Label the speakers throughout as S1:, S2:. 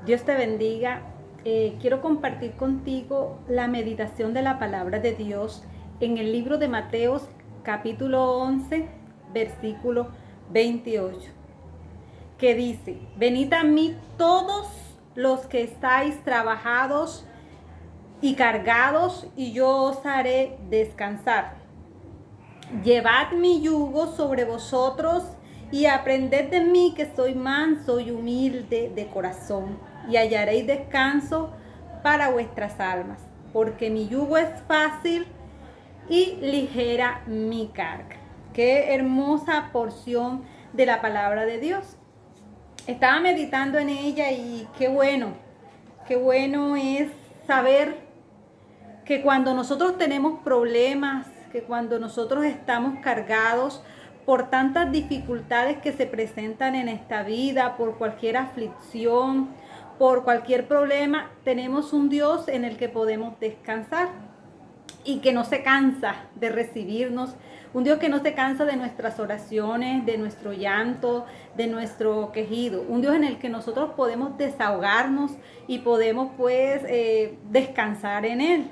S1: Dios te bendiga. Quiero compartir contigo la meditación de la palabra de Dios en el libro de Mateos, capítulo 11, versículo 28, que dice: venid a mí todos los que estáis trabajados y cargados, y yo os haré descansar. Llevad mi yugo sobre vosotros y aprended de mí, que soy manso y humilde de corazón, y hallaréis descanso para vuestras almas, porque mi yugo es fácil y ligera mi carga. Qué hermosa porción de la palabra de Dios. Estaba meditando en ella y qué bueno es saber que cuando nosotros tenemos problemas, que cuando nosotros estamos cargados por tantas dificultades que se presentan en esta vida, por cualquier aflicción, por cualquier problema, tenemos un Dios en el que podemos descansar y que no se cansa de recibirnos, un Dios que no se cansa de nuestras oraciones, de nuestro llanto, de nuestro quejido, un Dios en el que nosotros podemos desahogarnos y podemos descansar en Él.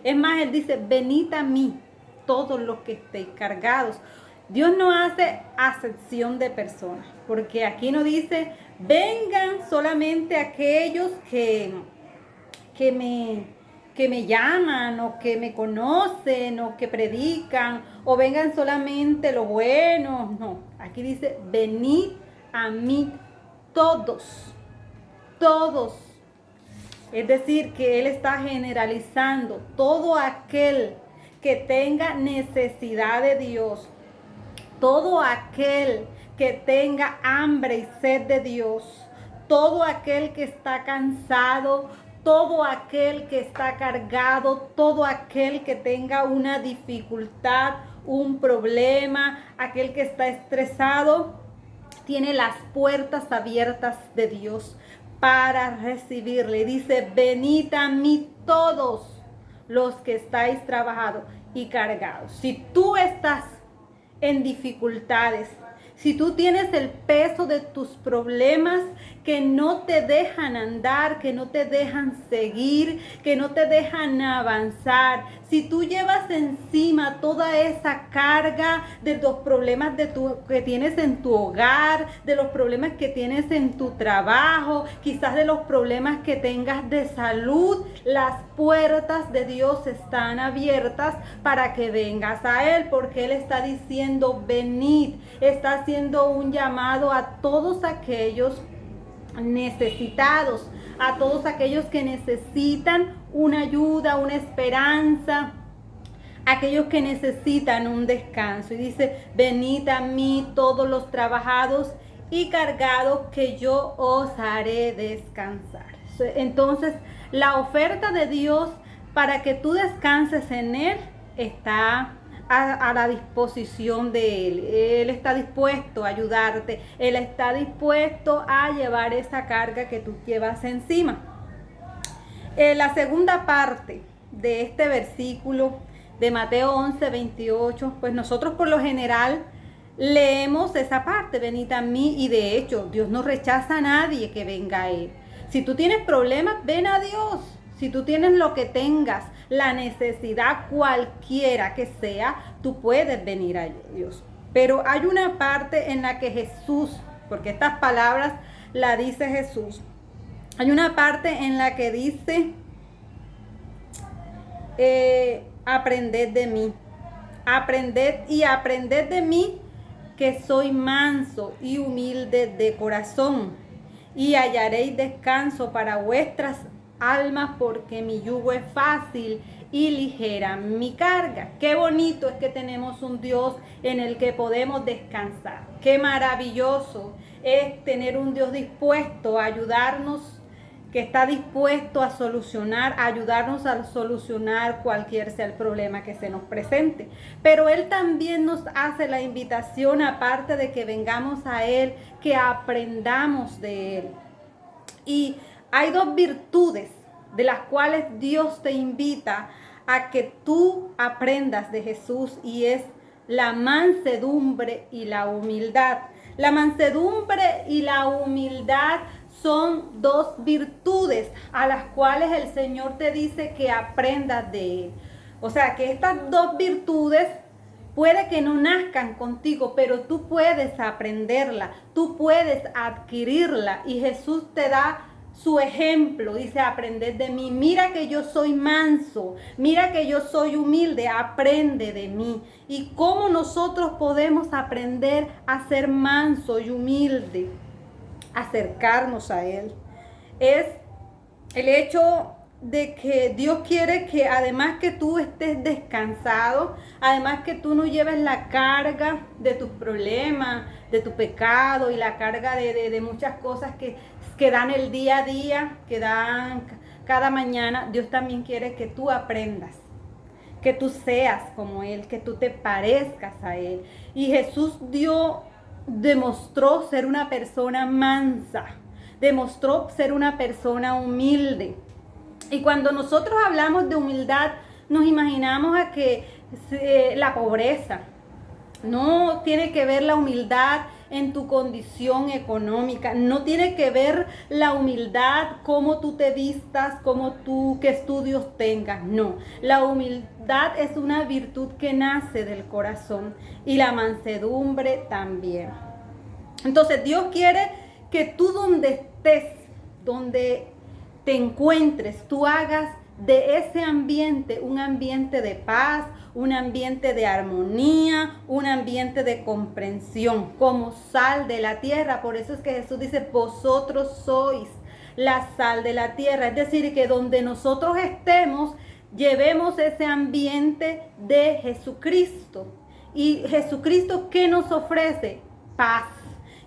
S1: Es más, Él dice: venid a mí todos los que estéis cargados. Dios no hace acepción de personas, porque aquí no dice: vengan solamente aquellos que me llaman, o que me conocen, o que predican, o vengan solamente los buenos. No, aquí dice: venid a mí todos, todos. Es decir, que Él está generalizando todo aquel que tenga necesidad de Dios, todo aquel que tenga hambre y sed de Dios, todo aquel que está cansado, todo aquel que está cargado, todo aquel que tenga una dificultad, un problema, aquel que está estresado, tiene las puertas abiertas de Dios para recibirle. Dice: venid a mí todos los que estáis trabajados y cargados. Si tú estás en dificultades, si tú tienes el peso de tus problemas que no te dejan andar, que no te dejan seguir, que no te dejan avanzar, si tú llevas encima toda esa carga de los problemas que tienes en tu hogar, de los problemas que tienes en tu trabajo, quizás de los problemas que tengas de salud, las puertas de Dios están abiertas para que vengas a Él, porque Él está diciendo: venid. Está haciendo un llamado a todos aquellos necesitados, a todos aquellos que necesitan una ayuda, una esperanza, aquellos que necesitan un descanso. Y dice: venid a mí todos los trabajados y cargados, que yo os haré descansar. Entonces, la oferta de Dios para que tú descanses en Él está a la disposición de Él. Él está dispuesto a ayudarte. Él está dispuesto a llevar esa carga que tú llevas encima. La segunda parte de este versículo de Mateo 11, 28, pues nosotros por lo general leemos esa parte: venid a mí, y de hecho Dios no rechaza a nadie que venga a Él. Si tú tienes problemas, ven a Dios. Si tú tienes lo que tengas, la necesidad cualquiera que sea, tú puedes venir a Dios. Pero hay una parte en la que Jesús, porque estas palabras las dice Jesús, hay una parte en la que dice: aprended de mí, aprended de mí, que soy manso y humilde de corazón, y hallaréis descanso para vuestras almas, porque mi yugo es fácil y ligera mi carga. Qué bonito es que tenemos un Dios en el que podemos descansar. Qué maravilloso es tener un Dios dispuesto a ayudarnos, que está dispuesto a ayudarnos a solucionar cualquier sea el problema que se nos presente. Pero Él también nos hace la invitación, aparte de que vengamos a Él, que aprendamos de Él. Y hay dos virtudes de las cuales Dios te invita a que tú aprendas de Jesús, y es la mansedumbre y la humildad. La mansedumbre y la humildad son dos virtudes a las cuales el Señor te dice que aprendas de Él. O sea, que estas dos virtudes puede que no nazcan contigo, pero tú puedes aprenderla, tú puedes adquirirla. Y Jesús te da su ejemplo, dice: aprended de mí. Mira que yo soy manso, mira que yo soy humilde, aprende de mí. ¿Y cómo nosotros podemos aprender a ser manso y humilde? Acercarnos a Él. Es el hecho de que Dios quiere que, además que tú estés descansado, además que tú no lleves la carga de tus problemas, de tu pecado y la carga de muchas cosas que dan el día a día, que dan cada mañana. Dios también quiere que tú aprendas, que tú seas como Él, que tú te parezcas a Él. Y Jesús demostró ser una persona mansa, demostró ser una persona humilde. Y cuando nosotros hablamos de humildad, nos imaginamos a que la pobreza. No tiene que ver la humildad en tu condición económica, no tiene que ver la humildad cómo tú te vistas, qué estudios tengas, no. La humildad es una virtud que nace del corazón, y la mansedumbre también. Entonces Dios quiere que tú, donde estés, donde te encuentres, tú hagas de ese ambiente un ambiente de paz, un ambiente de armonía, un ambiente de comprensión, como sal de la tierra. Por eso es que Jesús dice: vosotros sois la sal de la tierra. Es decir, que donde nosotros estemos, llevemos ese ambiente de Jesucristo. Y Jesucristo, ¿qué nos ofrece? Paz.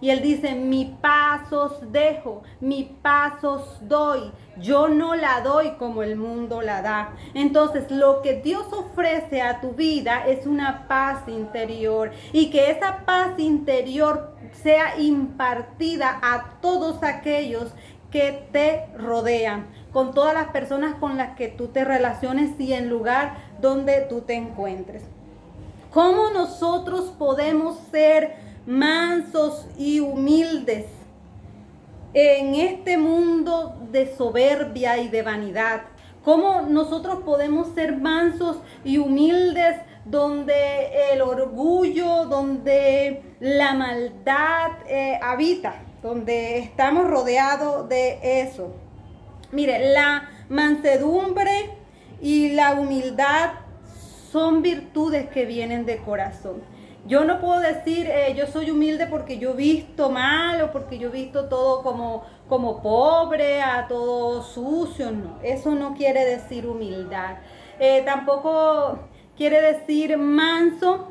S1: Y Él dice: mi paz os dejo, mi paz os doy. Yo no la doy como el mundo la da. Entonces, lo que Dios ofrece a tu vida es una paz interior. Y que esa paz interior sea impartida a todos aquellos que te rodean, con todas las personas con las que tú te relaciones y en lugar donde tú te encuentres. ¿Cómo nosotros podemos ser mansos y humildes en este mundo de soberbia y de vanidad? ¿Cómo nosotros podemos ser mansos y humildes donde el orgullo, donde la maldad habita, donde estamos rodeados de eso? Mire, la mansedumbre y la humildad son virtudes que vienen de corazón. Yo no puedo decir yo soy humilde porque yo he visto mal, o porque yo he visto todo como pobre, a todo sucio. No, eso no quiere decir humildad. Tampoco quiere decir manso,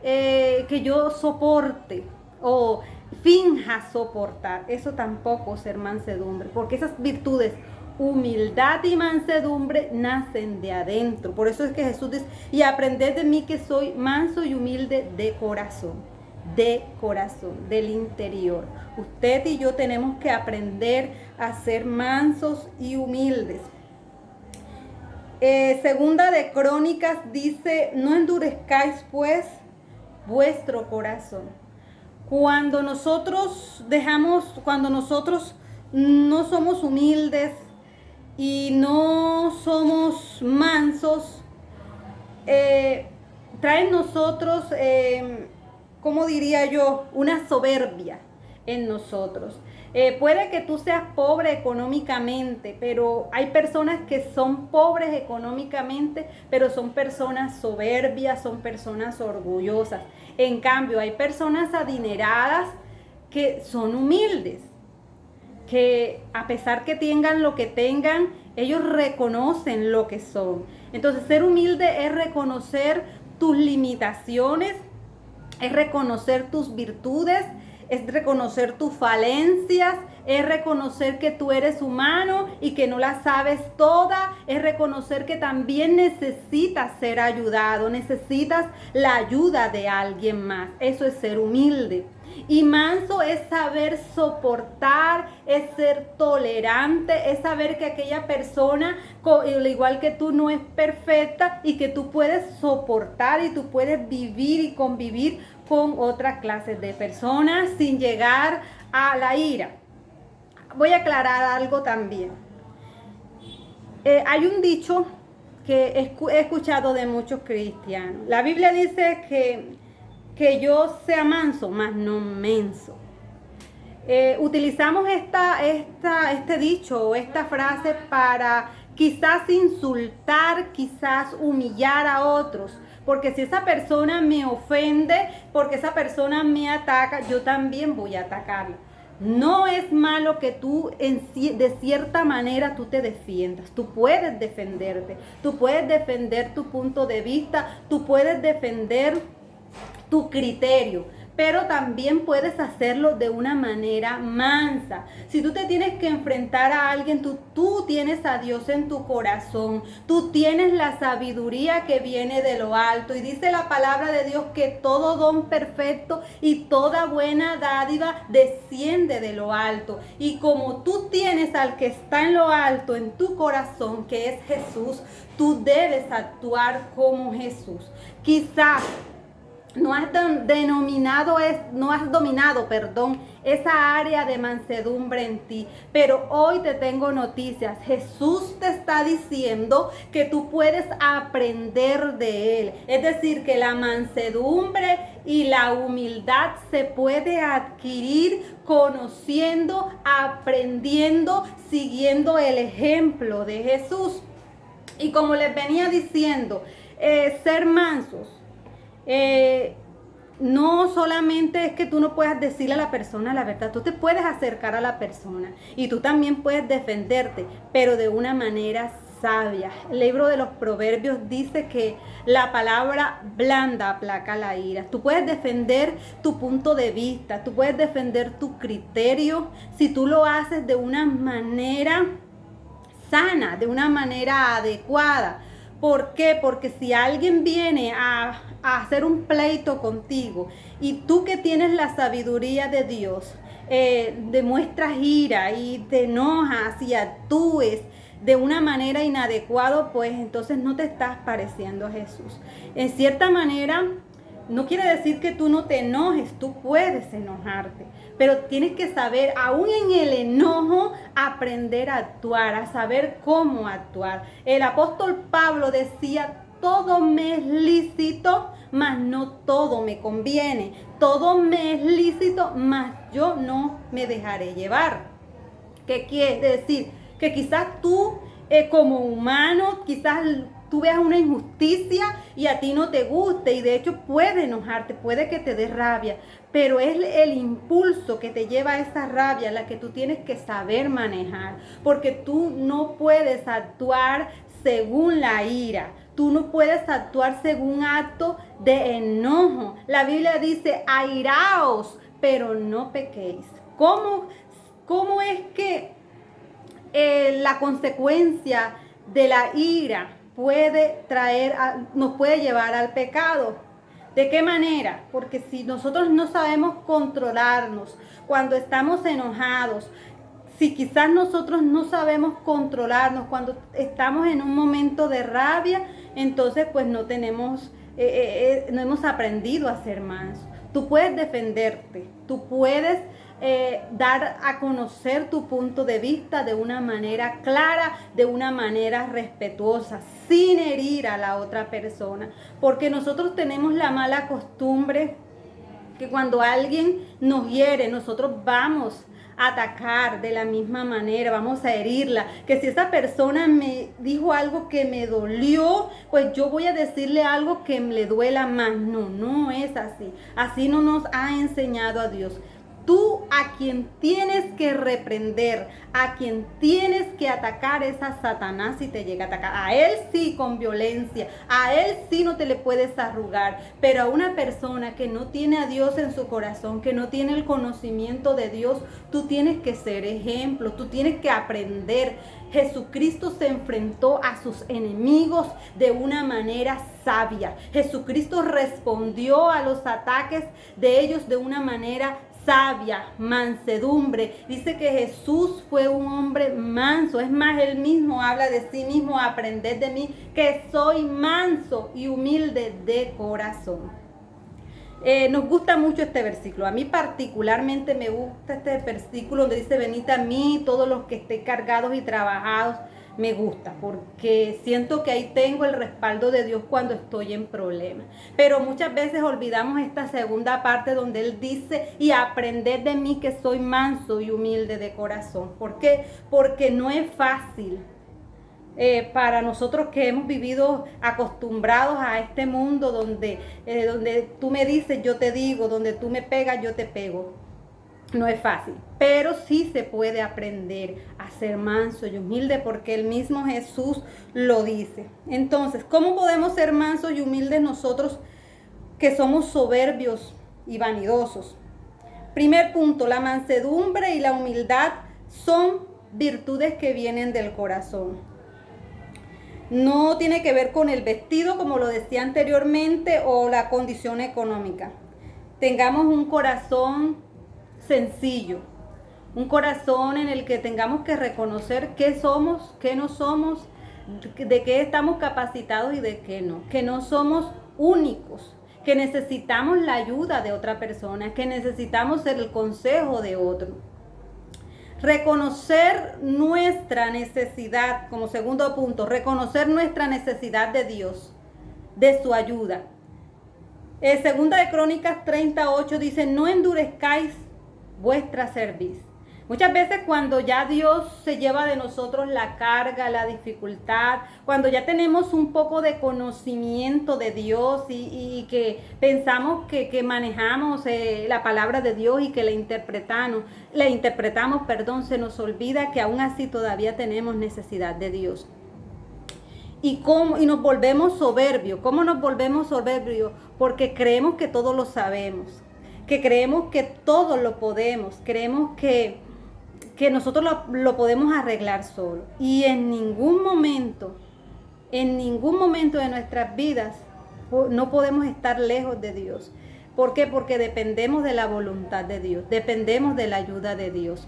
S1: que yo soporte o finja soportar. Eso tampoco es ser mansedumbre, porque esas virtudes, humildad y mansedumbre, nacen de adentro. Por eso es que Jesús dice: y aprended de mí, que soy manso y humilde de corazón, del interior. Usted y yo tenemos que aprender a ser mansos y humildes. Segunda de Crónicas dice: no endurezcáis pues vuestro corazón. Cuando nosotros no somos humildes y no somos mansos, traen nosotros, ¿cómo diría yo? Una soberbia en nosotros. Puede que tú seas pobre económicamente, pero hay personas que son pobres económicamente, pero son personas soberbias, son personas orgullosas. En cambio, hay personas adineradas que son humildes, que a pesar que tengan lo que tengan, ellos reconocen lo que son. Entonces, ser humilde es reconocer tus limitaciones, es reconocer tus virtudes, es reconocer tus falencias, es reconocer que tú eres humano y que no la sabes toda, es reconocer que también necesitas ser ayudado, necesitas la ayuda de alguien más. Eso es ser humilde. Y manso es saber soportar, es ser tolerante, es saber que aquella persona, al igual que tú, no es perfecta y que tú puedes soportar y tú puedes vivir y convivir con otras clases de personas sin llegar a la ira. voy a aclarar algo también. Hay un dicho que he escuchado de muchos cristianos. La Biblia dice que yo sea manso, mas no menso. Utilizamos este dicho o esta frase para quizás insultar, quizás humillar a otros. Porque si esa persona me ofende, porque esa persona me ataca, yo también voy a atacarla. No es malo que tú de cierta manera tú te defiendas. Tú puedes defenderte, tú puedes defender tu punto de vista, tú puedes defender tu criterio, pero también puedes hacerlo de una manera mansa. Si tú te tienes que enfrentar a alguien, tú tienes a Dios en tu corazón, tú tienes la sabiduría que viene de lo alto, y dice la palabra de Dios que todo don perfecto y toda buena dádiva desciende de lo alto, y como tú tienes al que está en lo alto en tu corazón, que es Jesús, tú debes actuar como Jesús. Quizás no has dominado, esa área de mansedumbre en ti. Pero hoy te tengo noticias. Jesús te está diciendo que tú puedes aprender de Él. Es decir, que la mansedumbre y la humildad se puede adquirir conociendo, aprendiendo, siguiendo el ejemplo de Jesús. Y como les venía diciendo, ser mansos. No solamente es que tú no puedas decirle a la persona la verdad, tú te puedes acercar a la persona y tú también puedes defenderte, pero de una manera sabia. El libro de los Proverbios dice que la palabra blanda aplaca la ira. Tú puedes defender tu punto de vista, tú puedes defender tu criterio si tú lo haces de una manera sana, de una manera adecuada. ¿Por qué? Porque si alguien viene a hacer un pleito contigo y tú que tienes la sabiduría de Dios, demuestras ira y te enojas y actúes de una manera inadecuada, pues entonces no te estás pareciendo a Jesús. En cierta manera, no quiere decir que tú no te enojes, tú puedes enojarte, pero tienes que saber, aún en el enojo, aprender a actuar, a saber cómo actuar. El apóstol Pablo decía: todo me es lícito, mas no todo me conviene. Todo me es lícito, mas yo no me dejaré llevar. ¿Qué quiere decir? Que quizás tú, como humano, quizás tú veas una injusticia y a ti no te guste, y de hecho puede enojarte, puede que te dé rabia, pero es el impulso que te lleva a esa rabia la que tú tienes que saber manejar, porque tú no puedes actuar según la ira. Tú no puedes actuar según acto de enojo. La Biblia dice: airaos, pero no pequéis. ¿Cómo es que la consecuencia de la ira nos puede llevar al pecado? ¿De qué manera? Porque si nosotros no sabemos controlarnos cuando estamos enojados, si quizás nosotros no sabemos controlarnos cuando estamos en un momento de rabia, entonces pues no hemos aprendido a ser mansos. Tú puedes defenderte, tú puedes dar a conocer tu punto de vista de una manera clara, de una manera respetuosa, sin herir a la otra persona. Porque nosotros tenemos la mala costumbre que cuando alguien nos hiere, nosotros vamos a atacar de la misma manera, vamos a herirla. Que si esa persona me dijo algo que me dolió, pues yo voy a decirle algo que le duela más. No es así. Así no nos ha enseñado a Dios. Tú a quien tienes que reprender, a quien tienes que atacar es a Satanás si te llega a atacar. A él sí con violencia, a él sí no te le puedes arrugar, pero a una persona que no tiene a Dios en su corazón, que no tiene el conocimiento de Dios, tú tienes que ser ejemplo, tú tienes que aprender. Jesucristo se enfrentó a sus enemigos de una manera sabia. Jesucristo respondió a los ataques de ellos de una manera sabia, mansedumbre. Dice que Jesús fue un hombre manso. Es más, él mismo habla de sí mismo: aprended de mí, que soy manso y humilde de corazón. Nos gusta mucho este versículo. A mí particularmente me gusta este versículo donde dice, venid a mí todos los que estén cargados y trabajados. Me gusta porque siento que ahí tengo el respaldo de Dios cuando estoy en problemas. Pero muchas veces olvidamos esta segunda parte donde Él dice, y aprended de mí que soy manso y humilde de corazón. ¿Por qué? Porque no es fácil. Para nosotros que hemos vivido acostumbrados a este mundo donde tú me dices, yo te digo, donde tú me pegas, yo te pego. No es fácil, pero sí se puede aprender a ser manso y humilde porque el mismo Jesús lo dice. Entonces, ¿cómo podemos ser mansos y humildes nosotros que somos soberbios y vanidosos? Primer punto, la mansedumbre y la humildad son virtudes que vienen del corazón. No tiene que ver con el vestido, como lo decía anteriormente, o la condición económica. Tengamos un corazón sencillo, un corazón en el que tengamos que reconocer qué somos, qué no somos, de qué estamos capacitados y de qué no, que no somos únicos, que necesitamos la ayuda de otra persona, que necesitamos el consejo de otro. Reconocer nuestra necesidad, como segundo punto, reconocer nuestra necesidad de Dios, de su ayuda. Segunda de Crónicas 38 dice, no endurezcáis vuestra cerviz. Muchas veces cuando ya Dios se lleva de nosotros la carga, la dificultad, cuando ya tenemos un poco de conocimiento de Dios y que pensamos que manejamos la palabra de Dios y que la interpretamos, se nos olvida que aún así todavía tenemos necesidad de Dios. Y nos volvemos soberbios. ¿Cómo nos volvemos soberbios? Porque creemos que todo lo sabemos, que creemos que todo lo podemos, creemos que nosotros lo podemos arreglar solo. Y en ningún momento de nuestras vidas no podemos estar lejos de Dios. ¿Por qué? Porque dependemos de la voluntad de Dios, dependemos de la ayuda de Dios.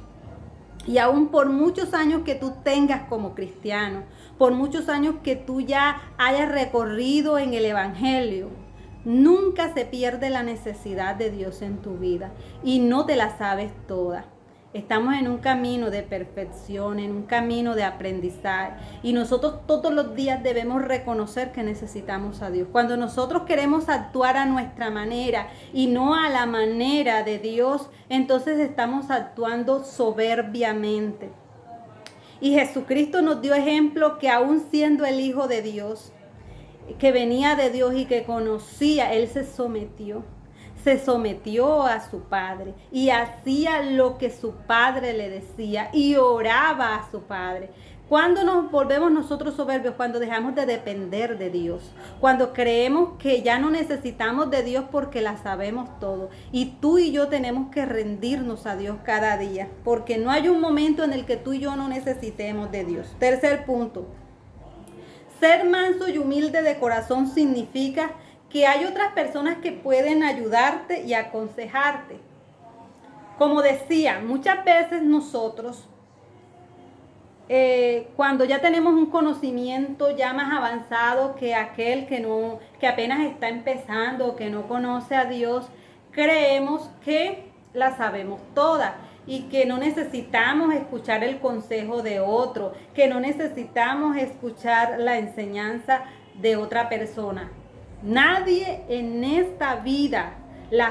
S1: Y aún por muchos años que tú tengas como cristiano, por muchos años que tú ya hayas recorrido en el Evangelio, nunca se pierde la necesidad de Dios en tu vida y no te la sabes toda. Estamos en un camino de perfección, en un camino de aprendizaje y nosotros todos los días debemos reconocer que necesitamos a Dios. Cuando nosotros queremos actuar a nuestra manera y no a la manera de Dios, entonces estamos actuando soberbiamente. Y Jesucristo nos dio ejemplo que aún siendo el Hijo de Dios, que venía de Dios y que conocía, Él se sometió a su Padre y hacía lo que su Padre le decía y oraba a su Padre. ¿Cuándo nos volvemos nosotros soberbios? Cuando dejamos de depender de Dios, cuando creemos que ya no necesitamos de Dios porque la sabemos todo. Y tú y yo tenemos que rendirnos a Dios cada día, porque no hay un momento en el que tú y yo no necesitemos de Dios. Tercer punto, ser manso y humilde de corazón significa que hay otras personas que pueden ayudarte y aconsejarte. Como decía, muchas veces nosotros, cuando ya tenemos un conocimiento ya más avanzado que aquel que apenas está empezando, que no conoce a Dios, creemos que la sabemos toda y que no necesitamos escuchar el consejo de otro, que no necesitamos escuchar la enseñanza de otra persona. Nadie en esta vida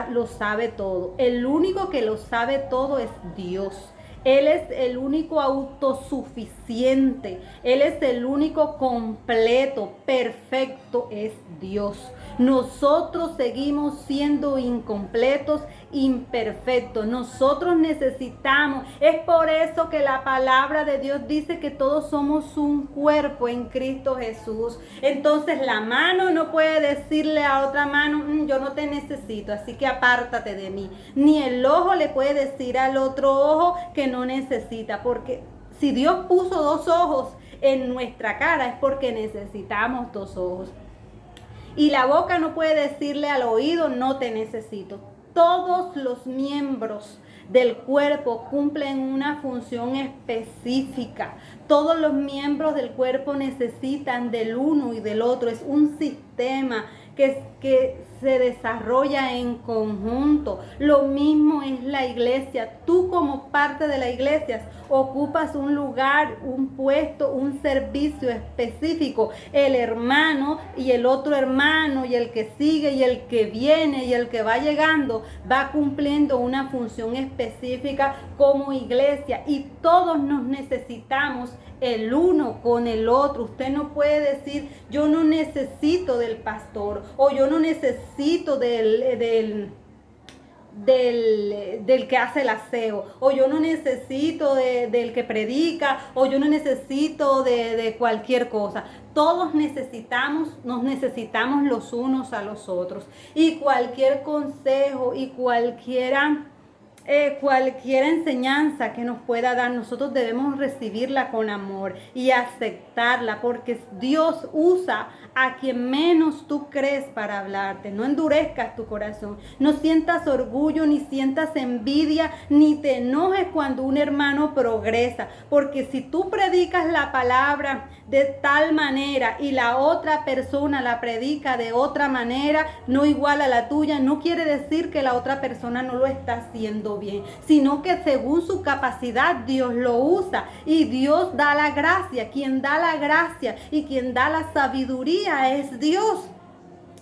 S1: lo sabe todo. El único que lo sabe todo es Dios. Él es el único autosuficiente. Él es el único completo, perfecto, es Dios. Nosotros seguimos siendo incompletos, imperfectos. Nosotros necesitamos. Es por eso que la palabra de Dios dice que todos somos un cuerpo en Cristo Jesús. Entonces la mano no puede decirle a otra mano, yo no te necesito, así que apártate de mí. Ni el ojo le puede decir al otro ojo que no necesita, porque si Dios puso dos ojos en nuestra cara es porque necesitamos dos ojos. Y la boca no puede decirle al oído, no te necesito. Todos los miembros del cuerpo cumplen una función específica. Todos los miembros del cuerpo necesitan del uno y del otro. Es un sistema que se desarrolla en conjunto. Lo mismo es la iglesia. Tú como parte de la iglesia ocupas un lugar, un puesto, un servicio específico. El hermano y el otro hermano y el que sigue y el que viene y el que va llegando va cumpliendo una función específica como iglesia, y todos nos necesitamos el uno con el otro. Usted no puede decir yo no necesito del pastor o yo no necesito del que hace el aseo, o yo no necesito del que predica, o yo no necesito de cualquier cosa. Todos nos necesitamos los unos a los otros, y cualquier consejo y cualquier enseñanza que nos pueda dar, nosotros debemos recibirla con amor y aceptarla, porque Dios usa a quien menos tú crees para hablarte. No endurezcas tu corazón, no sientas orgullo, ni sientas envidia, ni te enojes cuando un hermano progresa, porque si tú predicas la palabra de tal manera y la otra persona la predica de otra manera, no igual a la tuya, no quiere decir que la otra persona no lo está haciendo bien, sino que según su capacidad Dios lo usa, y Dios da la gracia. Quien da la gracia y quien da la sabiduría es Dios.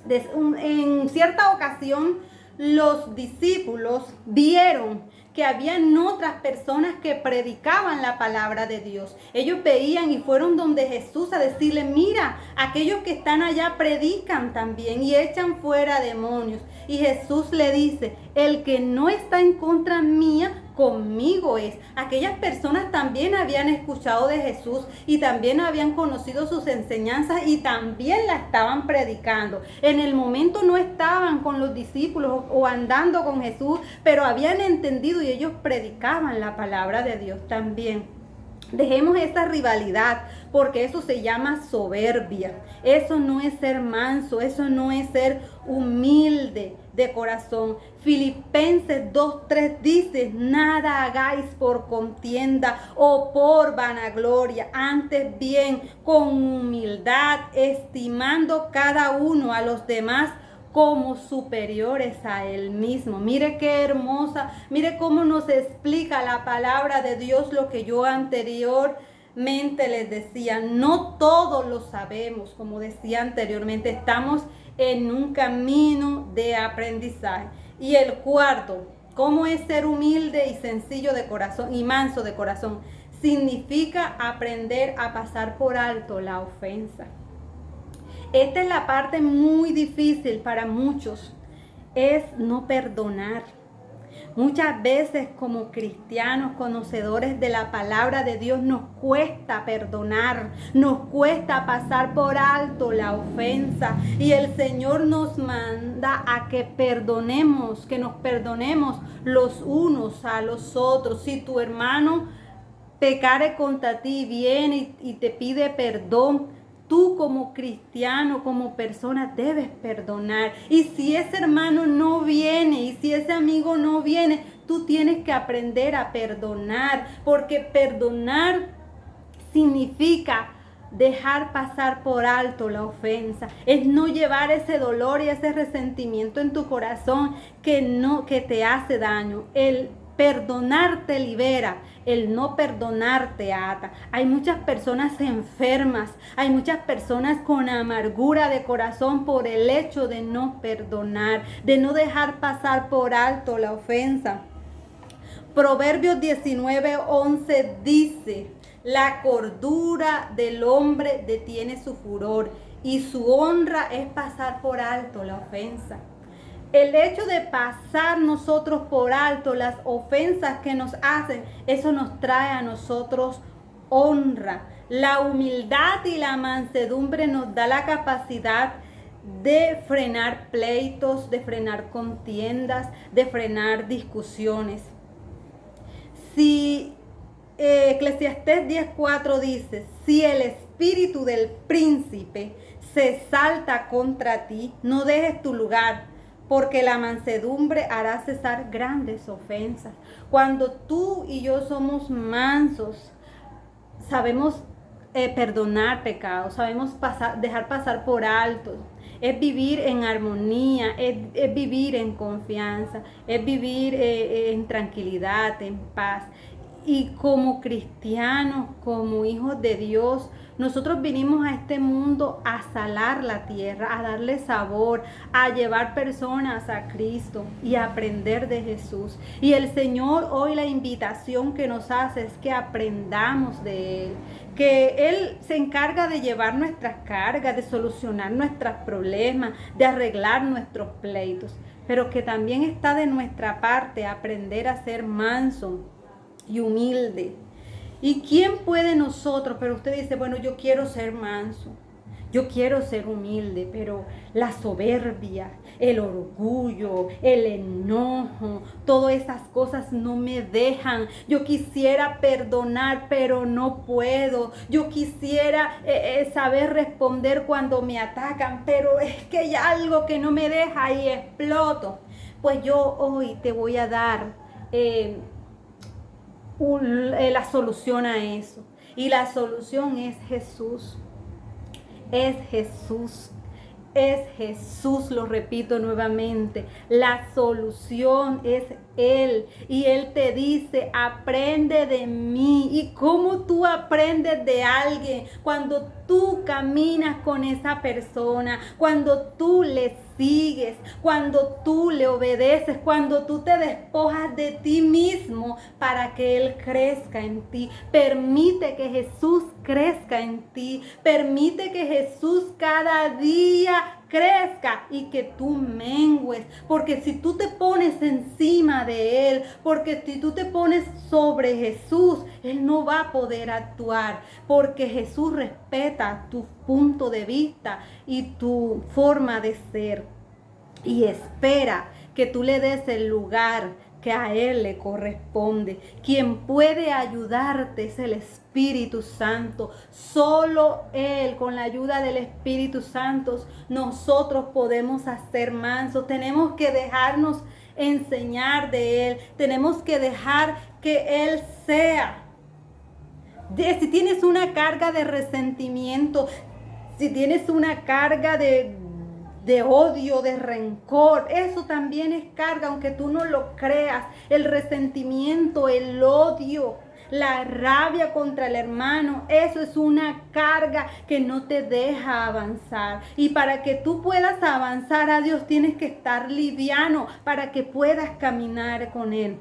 S1: En cierta ocasión los discípulos vieron que habían otras personas que predicaban la palabra de Dios. Ellos veían y fueron donde Jesús a decirle: mira, aquellos que están allá predican también y echan fuera demonios. Y Jesús le dice: el que no está en contra mía, conmigo es. Aquellas personas también habían escuchado de Jesús y también habían conocido sus enseñanzas y también la estaban predicando. En el momento no estaban con los discípulos o andando con Jesús, pero habían entendido y ellos predicaban la palabra de Dios también. Dejemos esa rivalidad, porque eso se llama soberbia. Eso no es ser manso, eso no es ser humilde de corazón. Filipenses 2:3 dice: nada hagáis por contienda o por vanagloria, antes bien con humildad, estimando cada uno a los demás como superiores a él mismo. Mire qué hermosa, mire cómo nos explica la palabra de Dios lo que yo anteriormente les decía. No todos lo sabemos, como decía anteriormente, estamos en un camino de aprendizaje. Y el cuarto, ¿cómo es ser humilde y sencillo de corazón y manso de corazón? Significa aprender a pasar por alto la ofensa. Esta es la parte muy difícil para muchos, es no perdonar. Muchas veces como cristianos, conocedores de la palabra de Dios, nos cuesta perdonar, nos cuesta pasar por alto la ofensa. Y el Señor nos manda a que perdonemos, que nos perdonemos los unos a los otros. Si tu hermano pecare contra ti, viene y te pide perdón, tú como cristiano, como persona, debes perdonar. Y si ese hermano no viene, y si ese amigo no viene, tú tienes que aprender a perdonar, porque perdonar significa dejar pasar por alto la ofensa. Es no llevar ese dolor y ese resentimiento en tu corazón que te hace daño. El perdonar te libera, el no perdonar te ata. Hay muchas personas enfermas, hay muchas personas con amargura de corazón por el hecho de no perdonar, de no dejar pasar por alto la ofensa. Proverbios 19:11 dice: la cordura del hombre detiene su furor y su honra es pasar por alto la ofensa. El hecho de pasar nosotros por alto las ofensas que nos hacen, eso nos trae a nosotros honra. La humildad y la mansedumbre nos da la capacidad de frenar pleitos, de frenar contiendas, de frenar discusiones. Si Eclesiastés 10:4 dice: si el espíritu del príncipe se exalta contra ti, no dejes tu lugar, porque la mansedumbre hará cesar grandes ofensas. Cuando tú y yo somos mansos, sabemos perdonar pecados, sabemos dejar pasar por alto. es vivir en armonía, es vivir en confianza, es vivir en tranquilidad, en paz. Y como cristianos, como hijos de Dios, nosotros vinimos a este mundo a salar la tierra, a darle sabor, a llevar personas a Cristo y a aprender de Jesús. Y el Señor hoy la invitación que nos hace es que aprendamos de Él, que Él se encarga de llevar nuestras cargas, de solucionar nuestros problemas, de arreglar nuestros pleitos, pero que también está de nuestra parte aprender a ser manso y humilde. ¿Y quién puede nosotros? Pero usted dice, bueno, yo quiero ser manso, yo quiero ser humilde, pero la soberbia, el orgullo, el enojo, todas esas cosas no me dejan. Yo quisiera perdonar, pero no puedo. Yo quisiera saber responder cuando me atacan, pero es que hay algo que no me deja y exploto. Pues yo hoy te voy a dar la solución a eso. Y la solución es Jesús. Es Jesús. Es Jesús, lo repito nuevamente. La solución es Él. Y Él te dice, aprende de mí. ¿Y cómo tú aprendes de alguien? Cuando tú caminas con esa persona, cuando tú le sigues, cuando tú le obedeces, cuando tú te despojas de ti mismo para que Él crezca en ti. Permite que Jesús crezca en ti. Permite que Jesús cada día crezca y que tú mengues, porque si tú te pones encima de Él, porque si tú te pones sobre Jesús, Él no va a poder actuar, porque Jesús respeta tu punto de vista y tu forma de ser y espera que tú le des el lugar que a Él le corresponde. Quien puede ayudarte es el Espíritu Santo. Solo Él, con la ayuda del Espíritu Santo, nosotros podemos hacer mansos. Tenemos que dejarnos enseñar de Él. Tenemos que dejar que Él sea. Si tienes una carga de resentimiento, si tienes una carga de odio, de rencor, eso también es carga, aunque tú no lo creas. El resentimiento, el odio, la rabia contra el hermano, eso es una carga que no te deja avanzar. Y para que tú puedas avanzar a Dios, tienes que estar liviano para que puedas caminar con Él.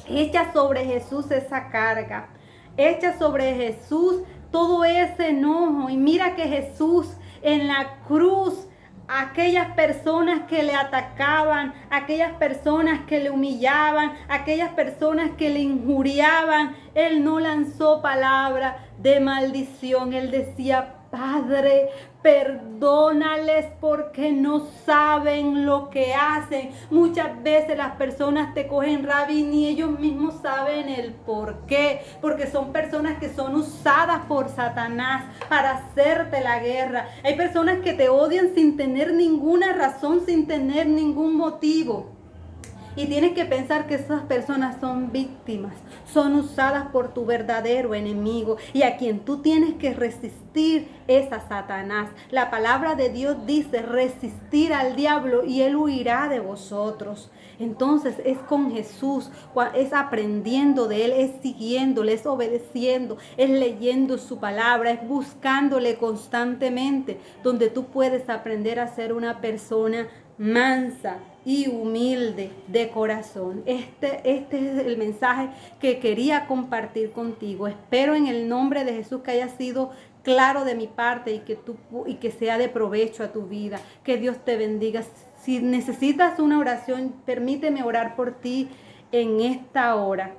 S1: Echa sobre Jesús esa carga. Echa sobre Jesús todo ese enojo. Y mira que Jesús en la cruz, aquellas personas que le atacaban, aquellas personas que le humillaban, aquellas personas que le injuriaban, Él no lanzó palabra de maldición. Él decía, Padre, perdónales porque no saben lo que hacen. Muchas veces las personas te cogen rabia y ni ellos mismos saben el por qué. Porque son personas que son usadas por Satanás para hacerte la guerra. Hay personas que te odian sin tener ninguna razón, sin tener ningún motivo. Y tienes que pensar que esas personas son víctimas, son usadas por tu verdadero enemigo. Y a quien tú tienes que resistir es a Satanás. La palabra de Dios dice, resistir al diablo y él huirá de vosotros. Entonces es con Jesús, es aprendiendo de Él, es siguiéndole, es obedeciendo, es leyendo su palabra, es buscándole constantemente, donde tú puedes aprender a ser una persona mansa y humilde de corazón. Este es el mensaje que quería compartir contigo. Espero en el nombre de Jesús que haya sido claro de mi parte y que sea de provecho a tu vida. Que Dios te bendiga. Si necesitas una oración, permíteme orar por ti en esta hora.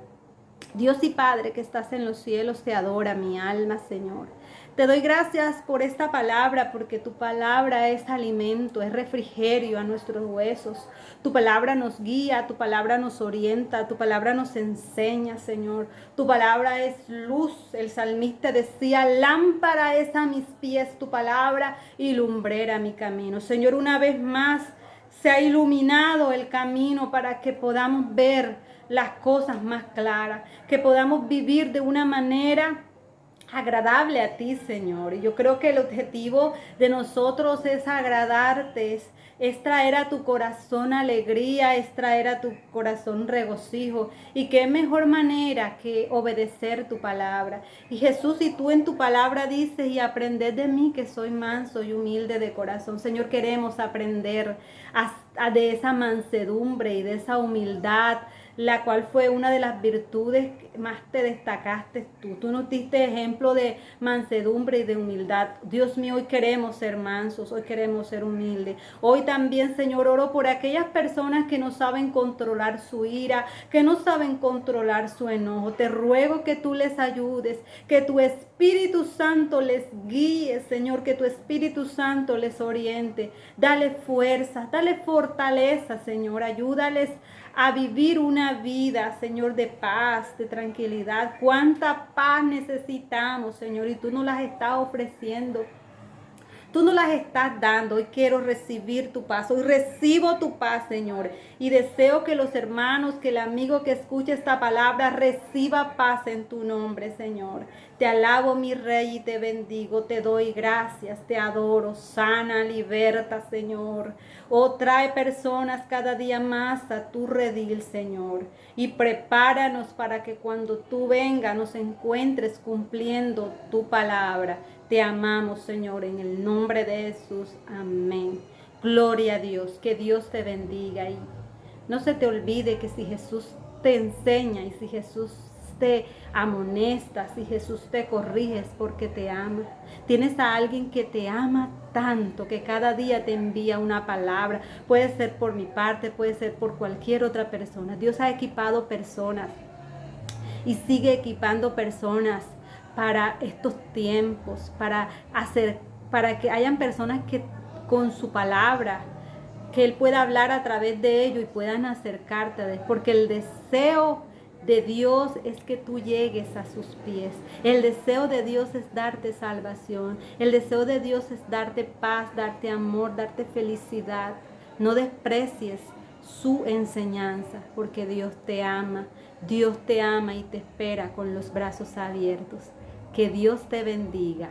S1: Dios y Padre que estás en los cielos, te adora mi alma, Señor. Te doy gracias por esta palabra, porque tu palabra es alimento, es refrigerio a nuestros huesos. Tu palabra nos guía, tu palabra nos orienta, tu palabra nos enseña, Señor. Tu palabra es luz. El salmista decía, lámpara es a mis pies tu palabra y lumbrera mi camino. Señor, una vez más se ha iluminado el camino para que podamos ver las cosas más claras, que podamos vivir de una manera agradable a ti, Señor. Y yo creo que el objetivo de nosotros es agradarte, es traer a tu corazón alegría, es traer a tu corazón regocijo. Y qué mejor manera que obedecer tu palabra. Y Jesús, y tú en tu palabra dices, y aprended de mí que soy manso y humilde de corazón. Señor, queremos aprender de esa mansedumbre y de esa humildad, la cual fue una de las virtudes que más te destacaste tú. Tú nos diste ejemplo de mansedumbre y de humildad. Dios mío, hoy queremos ser mansos, hoy queremos ser humildes. Hoy también, Señor, oro por aquellas personas que no saben controlar su ira, que no saben controlar su enojo. Te ruego que tú les ayudes, que tu Espíritu Santo les guíe, Señor, que tu Espíritu Santo les oriente. Dale fuerza, dale fortaleza, Señor. Ayúdales a vivir una vida, Señor, de paz, de tranquilidad. Cuánta paz necesitamos, Señor, y tú nos las estás ofreciendo. Tú nos las estás dando. Hoy quiero recibir tu paz. Hoy recibo tu paz, Señor. Y deseo que los hermanos, que el amigo que escuche esta palabra reciba paz en tu nombre, Señor. Te alabo, mi Rey, y te bendigo. Te doy gracias, te adoro. Sana, liberta, Señor. Oh, trae personas cada día más a tu redil, Señor. Y prepáranos para que cuando tú vengas nos encuentres cumpliendo tu palabra. Te amamos, Señor, en el nombre de Jesús. Amén. Gloria a Dios. Que Dios te bendiga. Y no se te olvide que si Jesús te enseña y si Jesús te amonesta, si Jesús te corrige, es porque te ama. Tienes a alguien que te ama tanto, que cada día te envía una palabra. Puede ser por mi parte, puede ser por cualquier otra persona. Dios ha equipado personas y sigue equipando personas para estos tiempos, para que hayan personas que con su palabra, que Él pueda hablar a través de ello y puedan acercarte a Él, porque el deseo de Dios es que tú llegues a sus pies. El deseo de Dios es darte salvación. El deseo de Dios es darte paz, darte amor, darte felicidad. No desprecies su enseñanza, porque Dios te ama. Dios te ama y te espera con los brazos abiertos. Que Dios te bendiga.